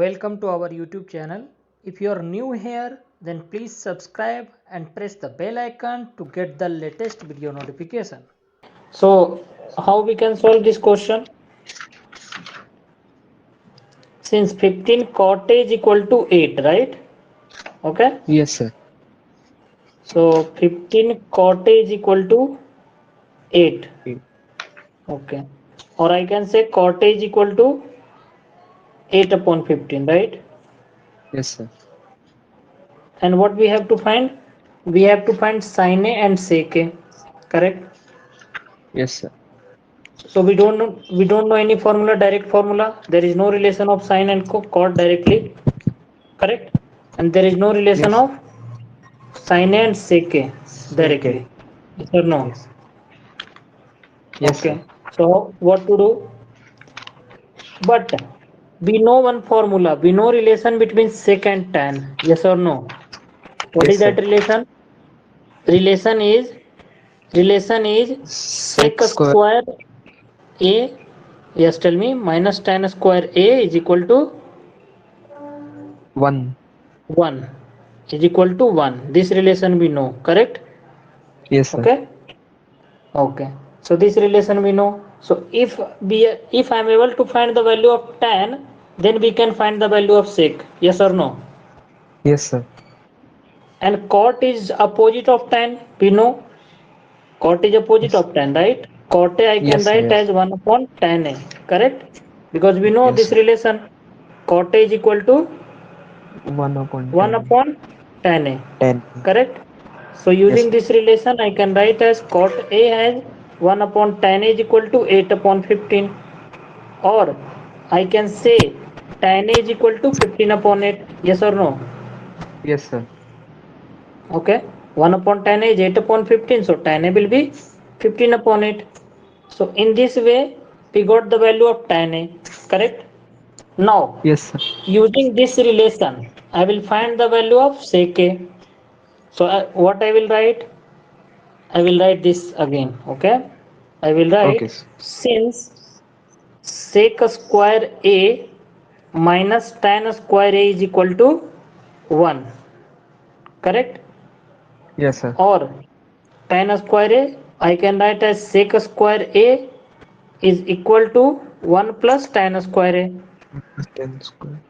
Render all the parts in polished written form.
Welcome to our YouTube channel. If you are new here, then please subscribe and press the bell icon to get the latest video notification. So, how we can solve this question? Since 15 cottage equal to 8, right? Okay. Yes, sir. So, 15 cottage equal to 8. Okay. Okay. Or I can say cottage equal to 8 upon 15, right? Yes, sir. And what we have to find? We have to find sin A and sec A. Correct? Yes, sir. So we don't know any formula, direct formula. There is no relation of sine and cot directly, correct? And there is no relation Yes. of sine and sec directly. Okay. Yes or no? Yes. Yes, sir. Okay. So what to do? But we know one formula. We know relation between sec and tan. Yes or no? What Yes, is sir. that relation? Relation is sec Sec square square a. Yes, tell me. Minus tan square a is equal to 1. 1 is equal to 1. This relation we know, correct? Yes, sir. Okay. Okay. So this relation we know. So if I am able to find the value of tan, then we can find the value of sec. Yes or no? Yes, sir. And cot is opposite of tan. We know cot is opposite Yes. of tan, right? Cot A I can Yes, sir. write Yes. as 1 upon tan A, correct? Because we know Yes, this sir. relation. Cot A is equal to 1 upon 1 10. upon tan A, 10. correct? So Yes, using sir. this relation, I can write as cot A as 1 upon tan A is equal to 8 upon 15. Or I can say tan A is equal to 15 upon 8. Yes or no? Yes, sir. Okay. 1 upon tan A is 8 upon 15. So tan A will be 15 upon 8. So in this way, we got the value of tan A. Correct? Now, Yes, sir. using this relation, I will find the value of sec A. So what I will write? I will write this again. Okay. I will Okay, write sir. since sec square A minus tan square A is equal to 1. Correct? Yes, sir. Or tan square A, I can write as sec square A is equal to 1 plus tan square A. Minus 10 square.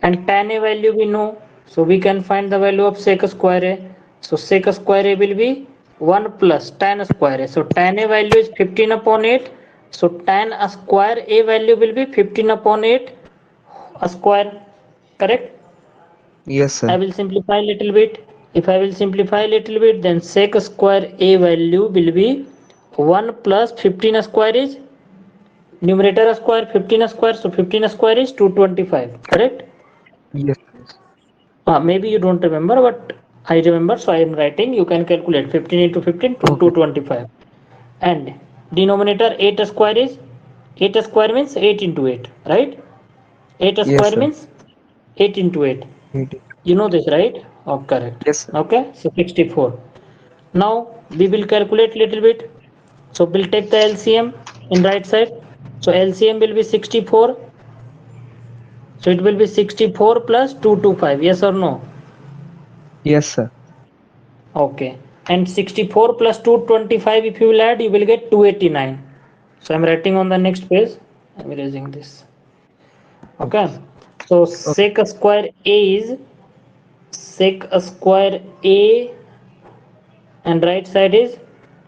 And tan A value we know. So we can find the value of sec square A. So sec square A will be 1 plus tan square A. So tan A value is 15 upon 8. So tan a square A value will be 15 upon 8 a square. Correct? Yes, I sir. will simplify a little bit. If I will simplify a little bit, then sec square A value will be 1 plus 15 square is numerator square 15 square. So 15 square is 225. Correct? Yes. Yes. Maybe you don't remember, but I remember, so I am writing. You can calculate 15 into 15 to Okay. 225. And denominator 8 square is 8 square means 8 into 8, right? 8 Yes, square sir. means 8 into 8. 80. You know this, right? Oh, correct. Yes, sir. Okay, so 64. Now we will calculate little bit. So we'll take the LCM in right side. So LCM will be 64. So it will be 64 plus 225. Yes or no? Yes, sir. Okay. And 64 plus 225, if you will add, you will get 289. So I'm writing on the next page. I'm erasing this. Okay. So Okay. sec square A and right side is,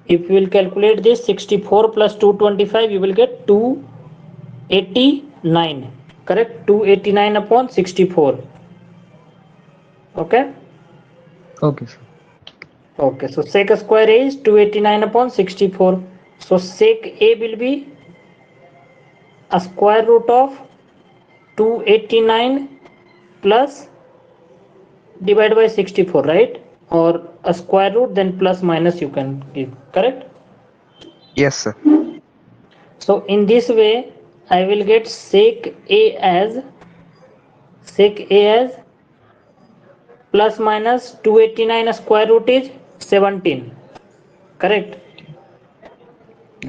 if you will calculate this 64 plus 225, you will get 289. Correct? 289 upon 64. Okay. Okay, sir. Okay. So sec square A is 289 upon 64. So sec A will be a square root of 289 plus divide by 64, right? Or a square root, then plus minus you can give, correct? Yes, sir. So in this way, I will get sec A as plus minus 289 square root is 17, correct?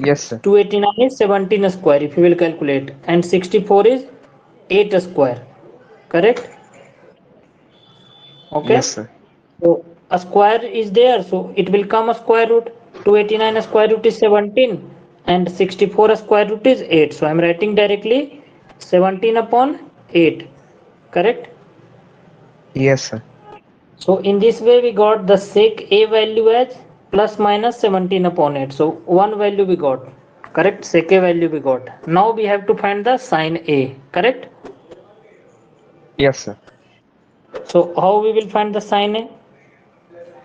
Yes, sir. 289 is 17 square if you will calculate, and 64 is 8 square. correct? Okay. Yes, sir. So a square is there, so it will come a square root. 289 a square root is 17 and 64 a square root is 8. So I am writing directly 17 upon 8, correct? Yes, sir. So in this way we got the sec a value as plus minus 17 upon 8. So one value we got, correct? Sec a value we got. Now we have to find the sin a, correct? Yes, sir. So how we will find the sin a?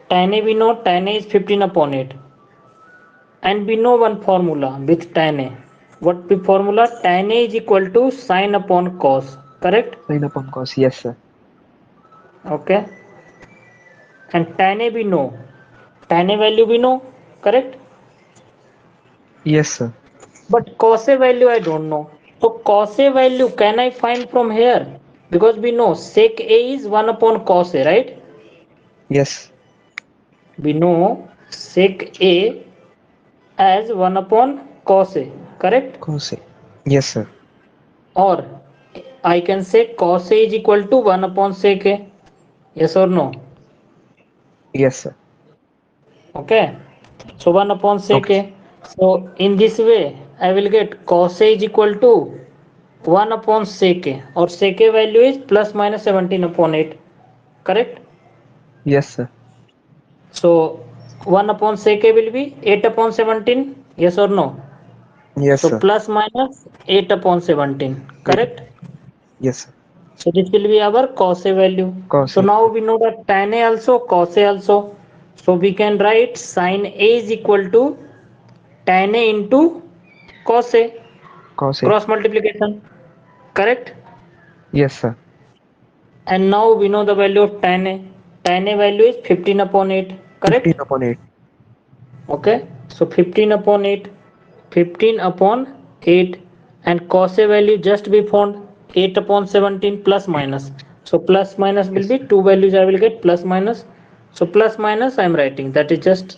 Tan a we know tan a is 15 upon 8. And we know one formula with tan a. What the formula? Tan a is equal to sin upon cos, correct? Sin upon cos. Yes, sir. Okay. And tan a we know. Tan a value we know, correct? Yes, sir. But cos a value I don't know. So cos a value can I find from here? Because we know sec a is 1 upon cos a, right? Yes. We know sec a as 1 upon cos a, correct? Cos. Yes, sir. Or I can say cos a is equal to 1 upon sec a. Yes or no? Yes, sir. Okay. So 1 upon sec Okay. a. So in this way, I will get cos a is equal to 1 upon sec a, or sec a value is plus minus 17 upon 8. Correct? Yes, sir. So 1 upon sec a will be 8 upon 17. Yes or no? Yes, So sir. plus minus 8 upon 17. Eight. Correct? Yes, sir. So this will be our cos a value. Cos. So now we know that tan a also, cos a also. So we can write sin a is equal to tan a into cos a, Cos. cross multiplication, correct? Yes, sir. And now we know the value of tan a. Tan a value is 15 upon 8, 15 correct? upon 8. Okay, so 15 upon 8, 15 upon 8, and cos a value just be found 8 upon 17 plus 8. minus. So plus minus will Yes, be sir. two values I will get plus minus. So plus minus I am writing that is just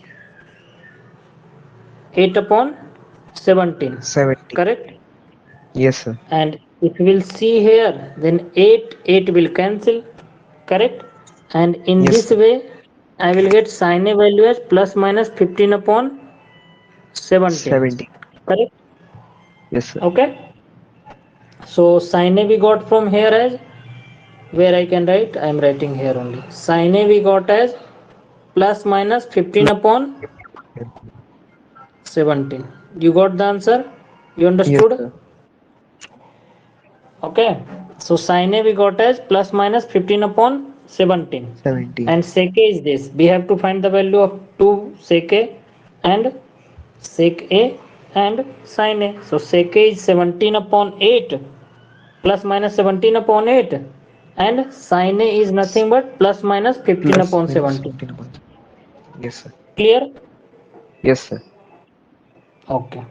8 upon 17, 70. correct? Yes, sir. And if we will see here, then 8 will cancel, correct? And in Yes, this sir. way I will get sin a value as plus minus 15 upon 17, 70. correct? Yes, sir. Okay, so sin a we got from here as, where I can write, I am writing here only, sin a we got as plus minus 15 Plus upon 10. 17. You got the answer? You Yes, understood? sir. Okay, so sin a we got as plus minus 15 upon 17, 17. and sec a is this. We have to find the value of 2 sec a and sec a and sin a. So sec a is 17 upon 8 plus minus 17 upon 8, and sin a is nothing but plus minus 15 Plus upon minus 17. 17 upon. Yes, sir. Clear? Yes, sir. Okay.